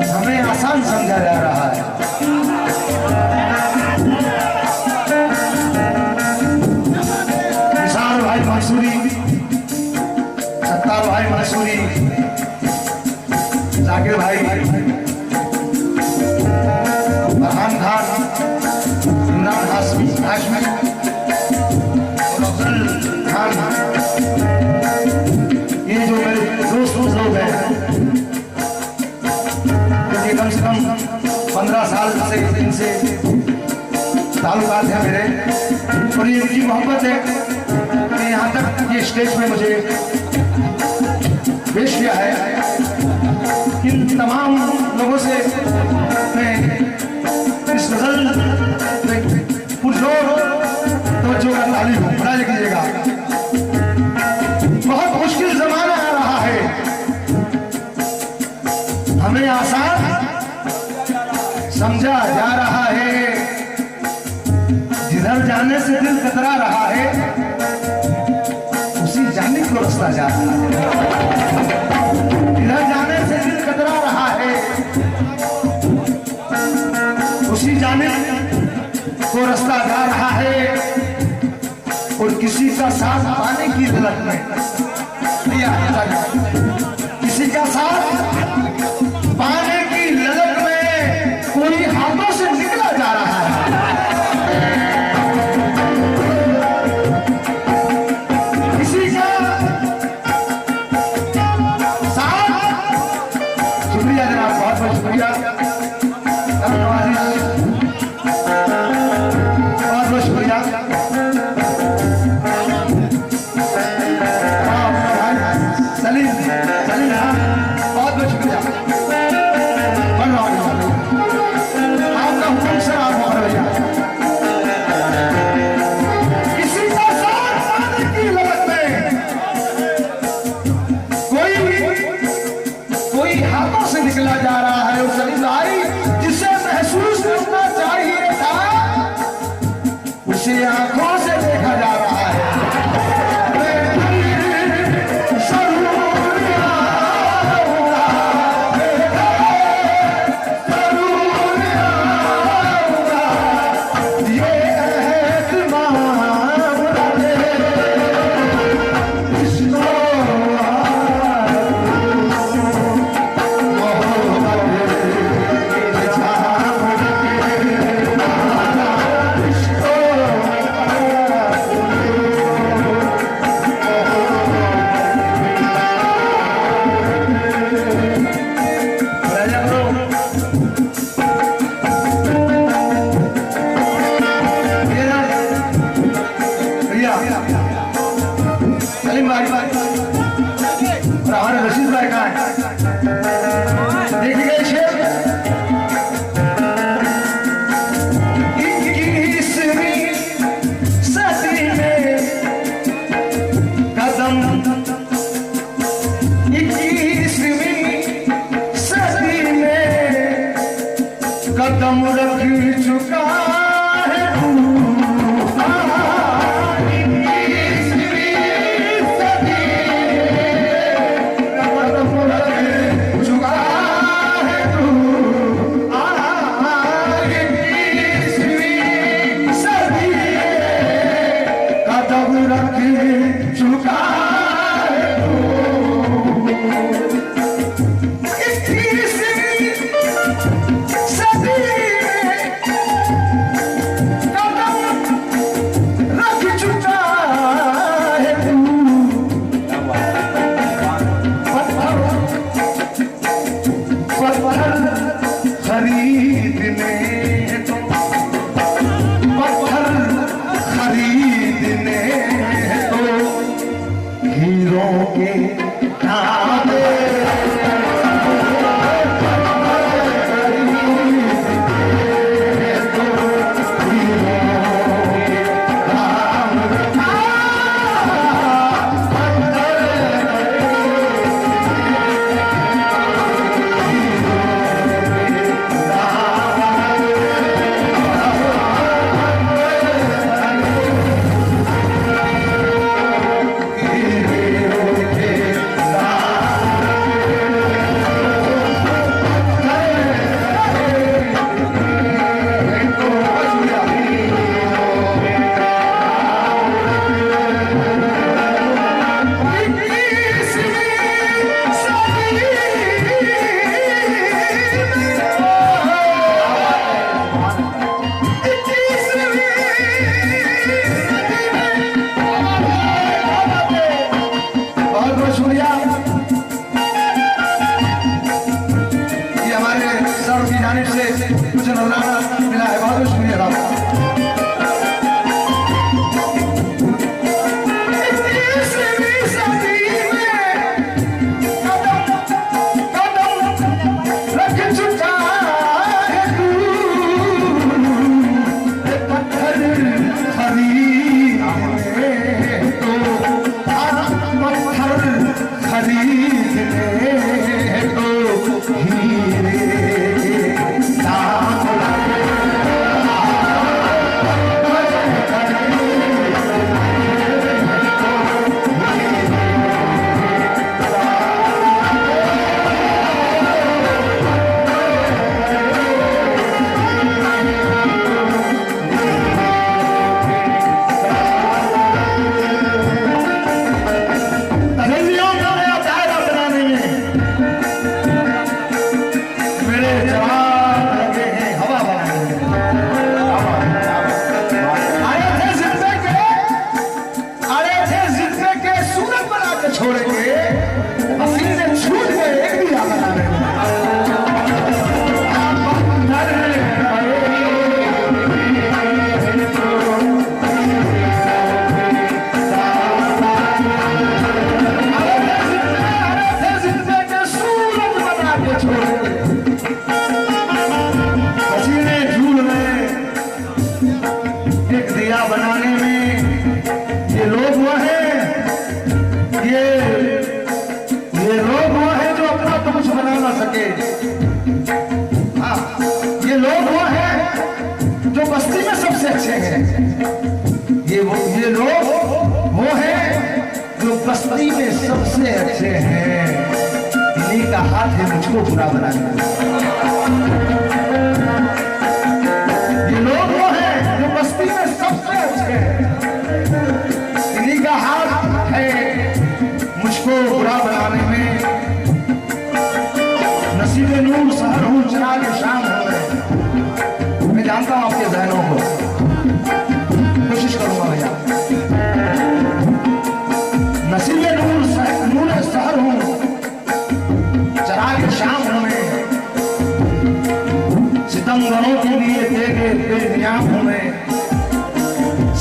हमें आसान समझा जा रहा है। निसार भाई मंसूरी, सत्तार भाई मंसूरी, जाकिर भाई, फरहान खान, इमरान हाशमी और अफजल खान, ये जो मेरे दोस्त लोग हैं, क्योंकि कम से कम 15 साल से इनसे ताल्लुकात है मेरे, और ये इनकी मोहब्बत है कि यहाँ तक ये स्टेज में मुझे पेश किया है। इन तमाम लोगों से मैं इस गजल में पुरजोर तवज्जो का तालीब हूँ, बड़ा कीजिएगा। बहुत मुश्किल जमाना आ रहा है, हमें आसान समझा जा रहा है। जिधर जाने से दिल कतरा रहा है, उसी जाने को रास्ता जा रहा है। जिधर जाने से दिल कतरा रहा है, उसी जाने को रास्ता जा रहा है। और किसी का साथ पाने की ललक में, किसी का साथ पाने की ललक में कोई हाथों से निकला जा रहा है। किसी का साथ, शुक्रिया जनाब, बहुत बहुत शुक्रिया, बहुत बहुत शुक्रिया। सलीम सलीम, बहुत बहुत शुक्रिया। आपका हुक्म से आप मोहर भैया। किसी का साथ पाने की ललक में कोई हाथों से निकला जा रहा है। उस सलीम भाई जिसे महसूस करना चाहिए था, उसे आंखों से देखा जा रहा है। सलीम भाई और हमारे रशीद भाई कहाँ है? देखिए शेर, 21वीं सदी में कदम, 21वीं सदी में कदम रख चुका है। मुझे नजराना मिला है। बहुत बहुत शुक्रिया साहब। ये लोग वो हैं जो बस्ती में सबसे अच्छे हैं। इन्हीं का हाथ है मुझको बुरा बनाने का। ये लोग वो हैं जो बस्ती में सबसे अच्छे हैं। इन्हीं का हाथ है मुझको बुरा बनाने में। नसीबे नूर सहर हूँ चिराग शाम हो गए। मैं जानता हूँ आपके जहनों को, कोशिश करूंगा भैया। नसीबे नूर सहर हूँ चिराग शाम हूँ मैं। सितमगरों के लिए देखे बेनियाम हूँ मैं।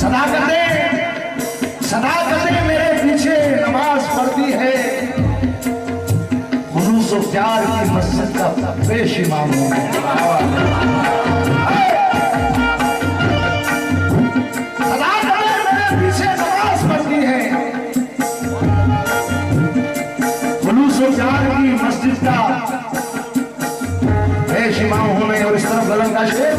सदा कदे मेरे पीछे नमाज पढ़ती है। खुलूस और प्यार की मस्जिद का पेश इमाम हूँ मैं। की मस्जिद का पेश इमाम हूं मैं। और इस तरफ गलम का शेर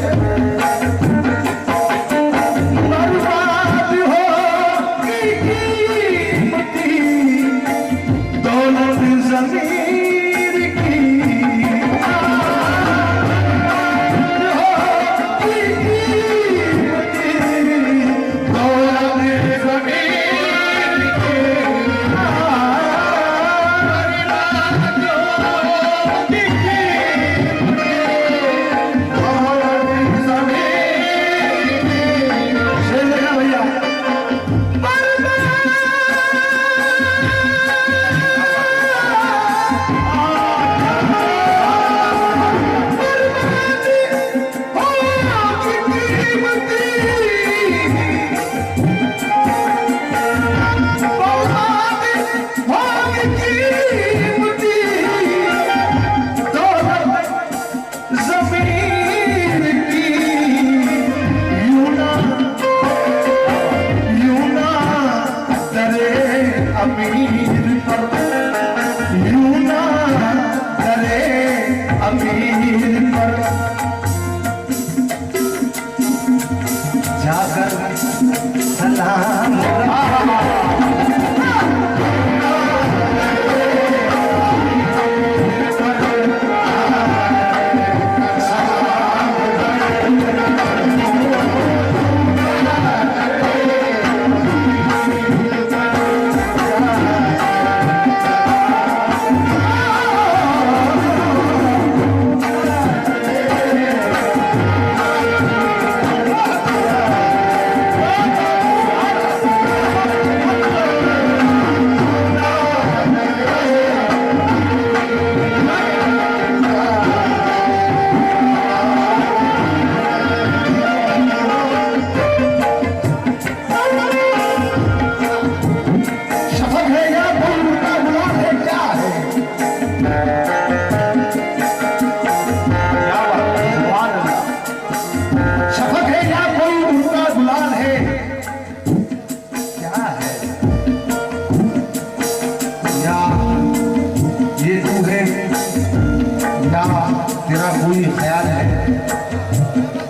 तेरा कोई ख्याल है?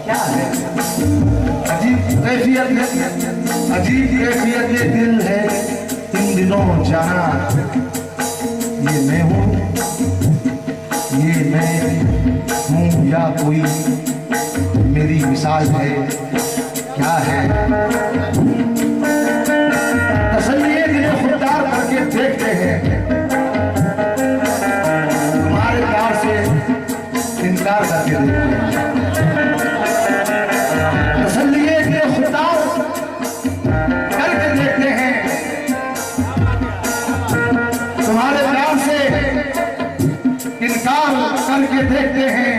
क्या है? अजीब कैफियत है, अजीब कैफियत ये दिल है इन दिनों जाना। ये मैं हूँ, ये मैं हूँ या कोई मेरी मिसाल है? क्या है? तसल्ली दिल खुददार करके देखते हैं, तुम्हारे प्यार से इनकार करके देखते हैं। तसल्ली दिल खुददार करके देखते हैं, तुम्हारे प्यार से इनकार करके देखते हैं।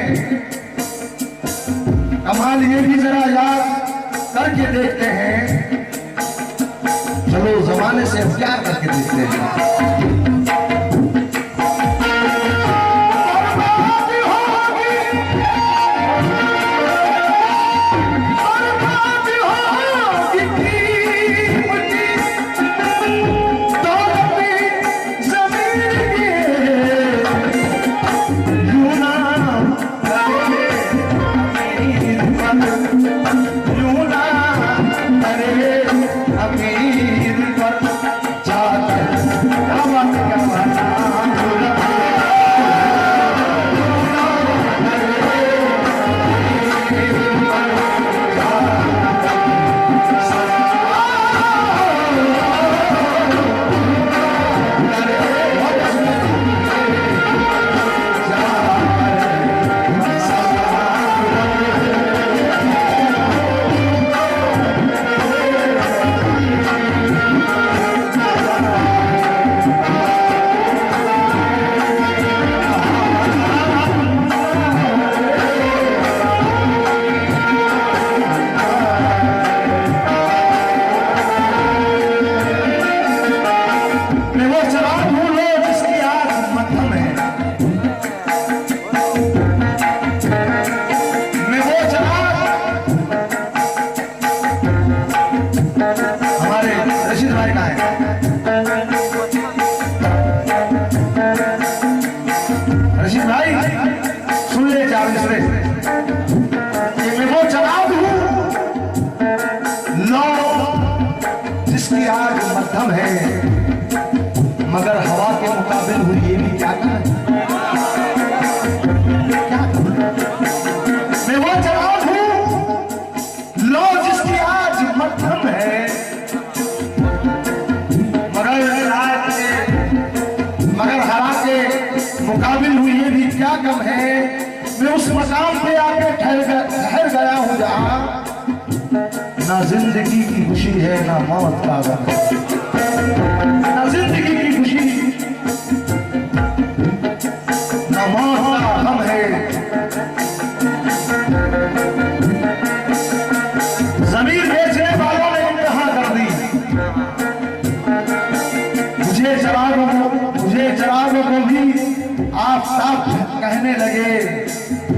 कमाल ये भी जरा याद करके देखते हैं, चलो जमाने से प्यार करके देखते हैं। जिसकी आग मध्यम है मगर हवा के मुकाबिल हुई, ये भी क्या करें? मैं वो जवाब हूं लो जिसकी आज मध्यम है मगर हवा के मुकाबिल हुई, ये भी क्या कम है? मैं उस मकाम पे आके ठहर गया हूं जहां ना जिंदगी की खुशी है ना मौत का गम है। ना जिंदगी की खुशी ना मौत का गम है। जमीन बेचने वालों ने इंतहा कर दी। मुझे चरागों को भी आफताब कहने लगे,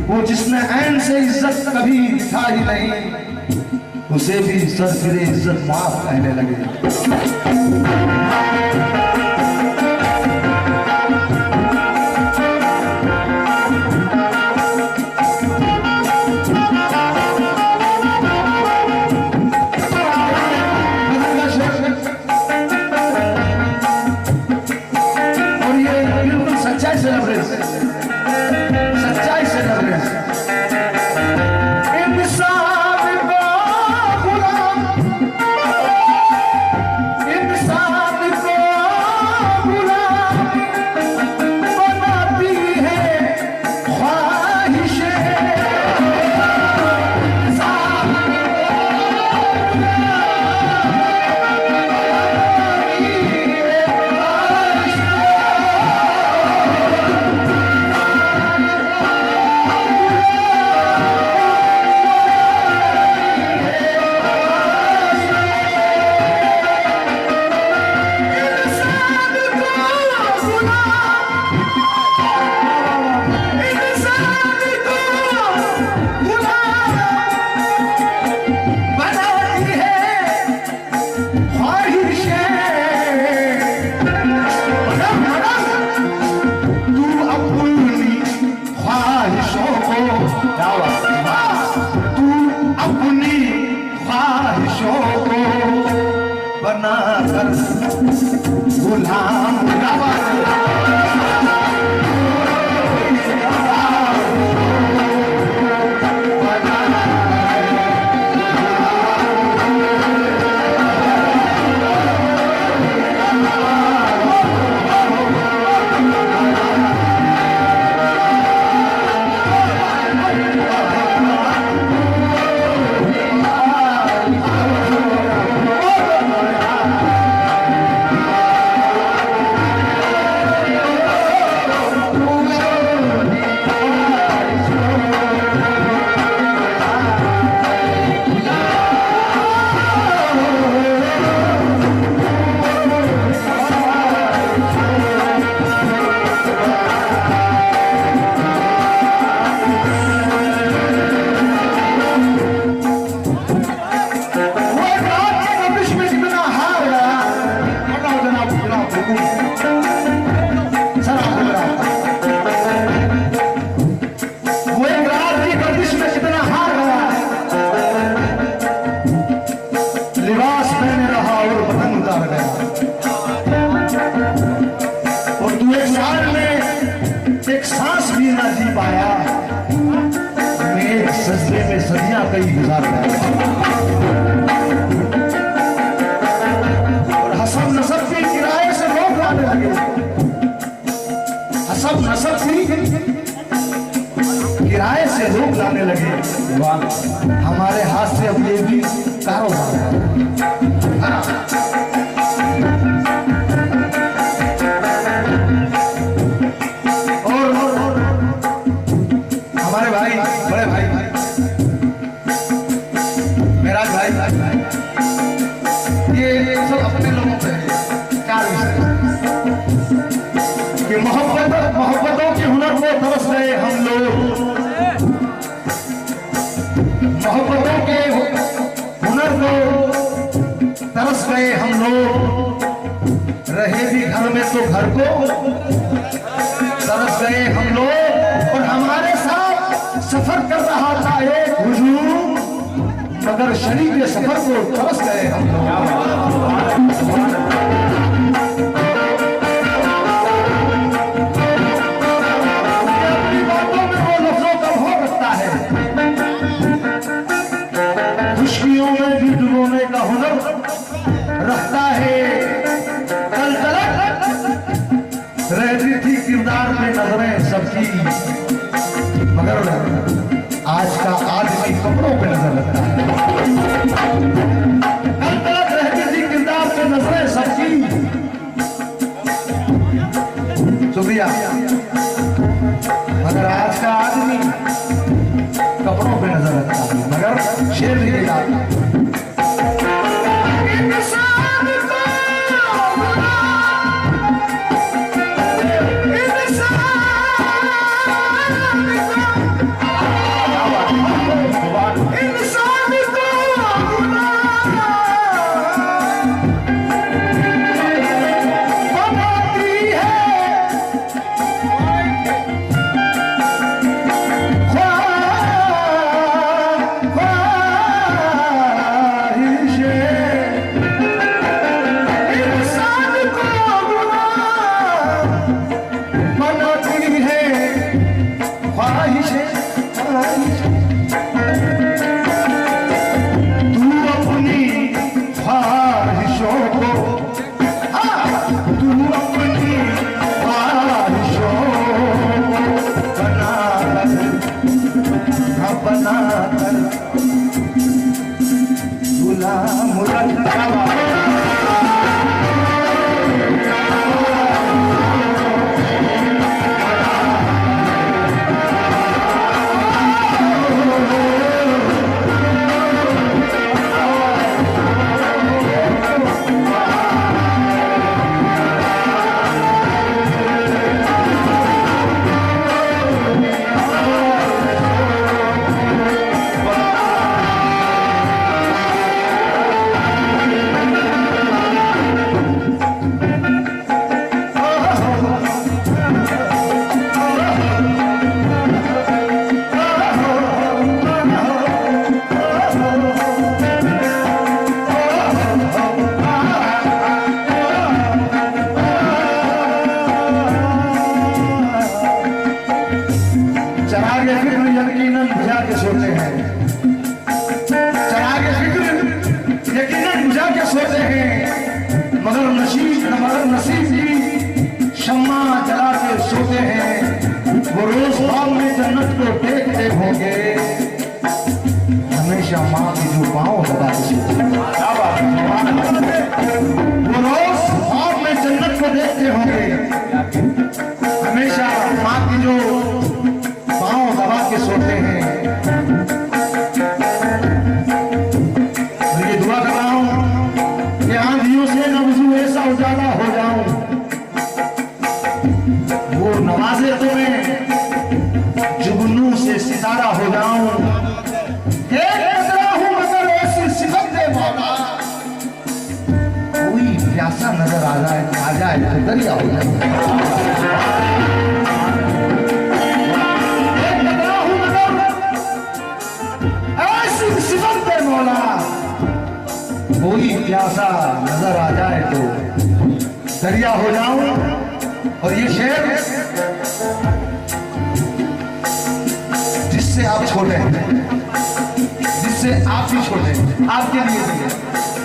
वो जिसने ऐन से इज्जत कभी दिखा ही नहीं उसे भी सरफिरे इज्जत माफ कहने लगे। और ये बिल्कुल सच्चाई से लग रहे, सच्चाई से लग रहे। इंसान को ख्वाहिशों को तू अपनी ख्वाहिशों को बना कर गुलाम सदियां कई गुजार गया और हसब नसब की किराए से लोग लाने लगे। हसब नसब की किराए से लोग लाने लगे। हमारे हाथ से अब ये भी कारोबार है। और हमारे भाई बड़े भाई ये सब अपने लोगों पे चार विषय कि मोहब्बतों के हुनर को तरस रहे हम लोग, मोहब्बतों के हुनर को तरस गए हम लोग, रहे भी घर में तो घर को तरस गए हम लोग। और हमारे साथ सफर कर रहा था एक हुजूम, मगर शरीर के सफर को तरस गए हम लोग। अपनी बातों में वो लफ्जों का भाव रखता है, खुशियों में भी डुबोने का हुनर रखता है। कल तलक रहती थी किरदार में नजरें सबकी, मगर आज का आदमी कपड़ों पे नजर लगता है। कल तक रहती थी किरदार पे नजरें सबकी, शुक्रिया, मगर आज का आदमी कपड़ों पे नजर लगता है। मगर शेर भी देखा चरागे फिक्र यकीनन बुझा के सोते हैं, चरागे फिक्र यकीनन बुझा के सोते हैं, मगर नसीब की शम्मा जला के सोते हैं। वो रोज ख्वाब में जन्नत को देखते होंगे, हमेशा माँ की जो पाँव दबा के सोते हैं। वो रोज ख्वाब में जन्नत को देखते होंगे, हमेशा माँ की जो पाँव दबा के सोते हैं। और ये दुआ कर रहा हूं कि आंधियों से नवजू ऐसा उजाला हो जाऊं, वो नवाजे तुम्हें जुगनू से सितारा हो जाऊं। मगर ऐसी सिफत दे मौला, कोई प्यासा नजर आ जाए तो दरिया हो जाए। कोई प्यासा नजर आ जाए तो दरिया हो जाऊं। और ये शेर जिससे आप छोटे हैं, जिससे आप ही छोटे हैं, आपके लिए भी है,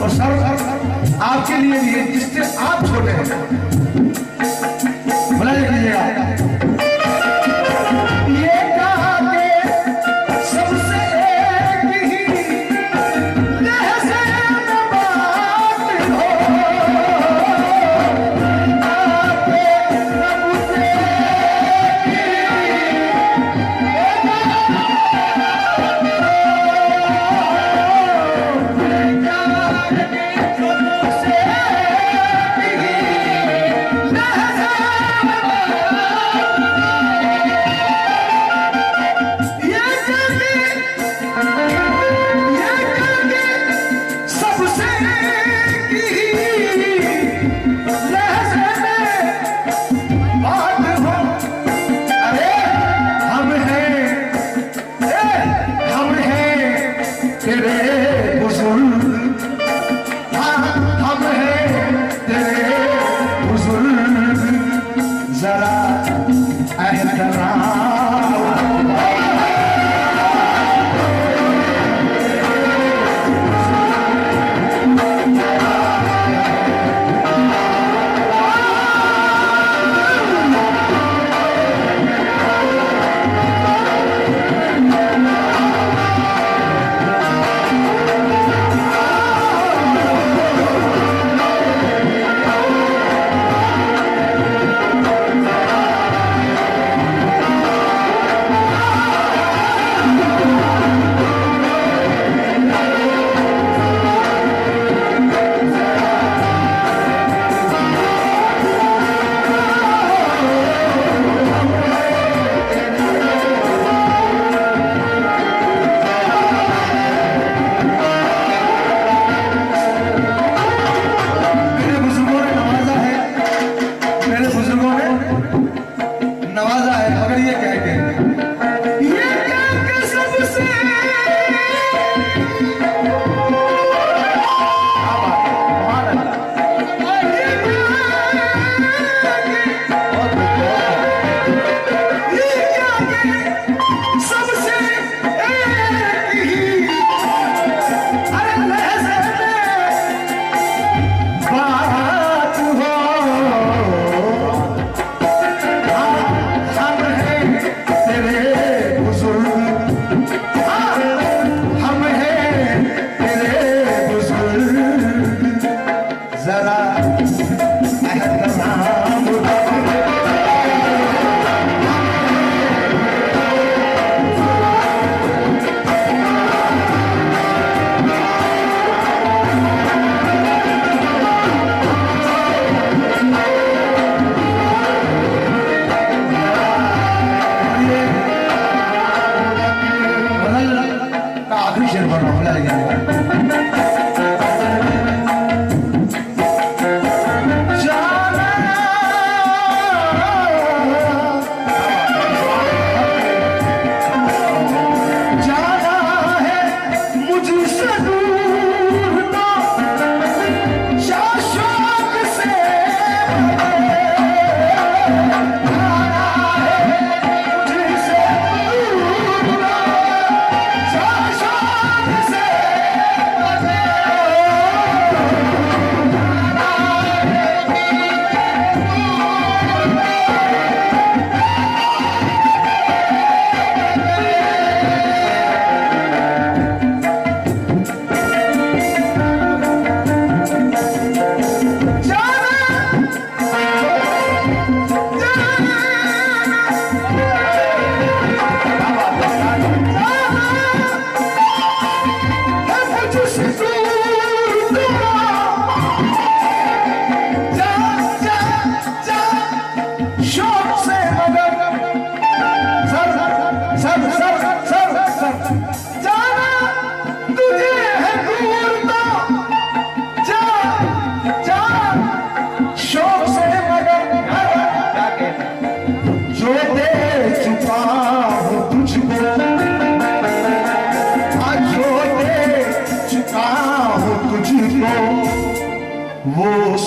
और सर आपके लिए भी है, जिससे आप छोटे हैं। बोला लीजिएगा,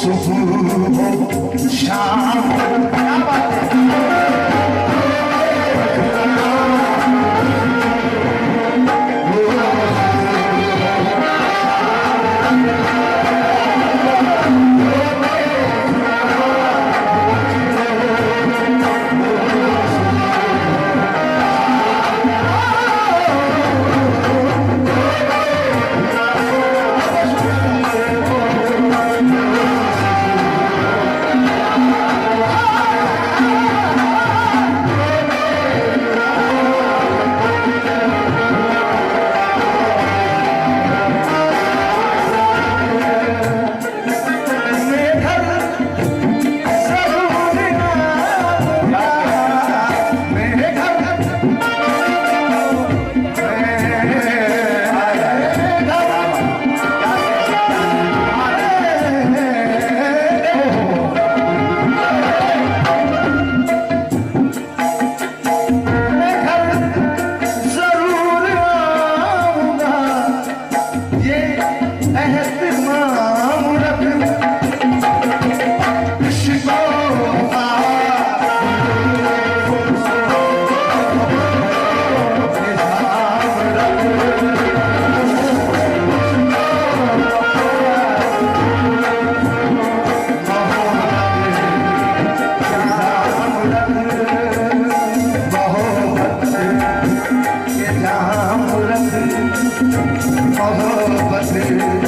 सुबह हो शाम, क्या बात है। मोहब्बत